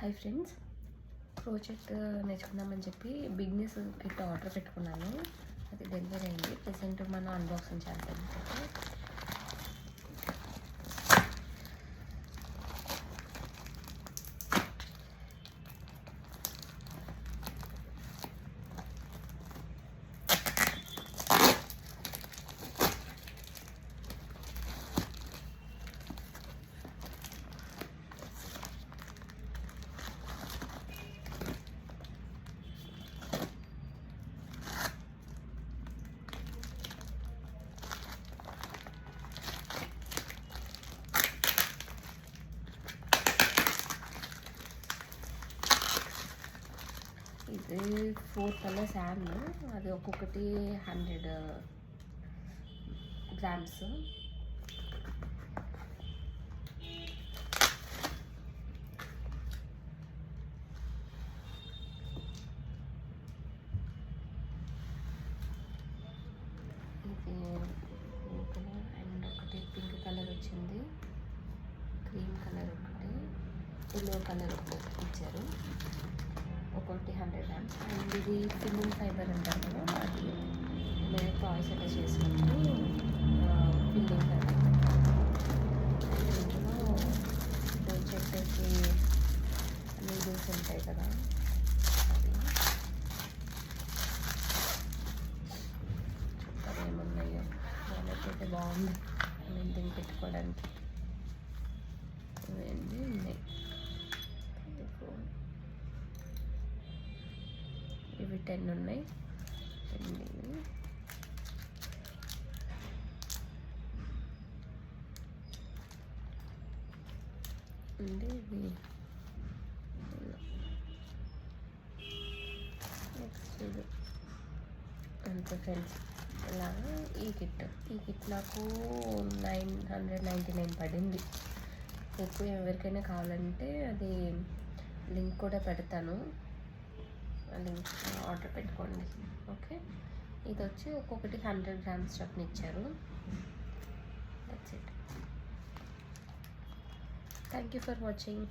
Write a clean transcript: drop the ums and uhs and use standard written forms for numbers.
Hi friends, project నేర్చుకుందామని చెప్పి business kit order పెట్టుకున్నాను. అది డెలివరీ అయింది. ప్రెసెంట్ మనం అన్బాక్సింగ్ చేద్దాం. ఇది 4 కలర్స్ యామ్, అది ఒక్కొక్కటి 100 గ్రామ్స్. ఇది బ్లూ కలర్ అండ్ ఒకటి పింక్ కలర్ వచ్చింది, క్రీమ్ కలర్ ఒకటి, ఎల్లో కలర్ ఒకటి ఇచ్చారు. ఒక్కొక్కటి 100 గ్రామ్స్. అండ్ ఇది ఫిల్లింగ్ ఫైబర్ అంటారు కదా, అది మేము టాయ్స్ అట్లా చేసినప్పుడు ఫిల్లింగ్ ఫైబర్. ఇందులో చెట్టుకి నీడిల్స్ ఉంటాయి కదా, అది చూస్తారు ఏమున్నాయో. వాళ్ళకైతే బాగుంది, నేను దీన్ని పెట్టుకోవడానికి. ఇవన్నీ ఉన్నాయి. ఇవి 10 ఉన్నాయి. అండి ఇవి నెక్స్ట్ ఇది అంతే ఫ్రెండ్స్. ఇలాగా ఈ కిట్ నాకు 999 పడింది. ఎక్కువ ఎవరికైనా కావాలంటే అది లింక్ కూడా పెడతాను, లింక్ ఆర్డర్ పెట్టుకోండి. ఓకే, ఇది వచ్చి ఒక్కొక్కటి 100 గ్రామ్స్ చొప్పున ఇచ్చారు. That's it. Thank you for watching.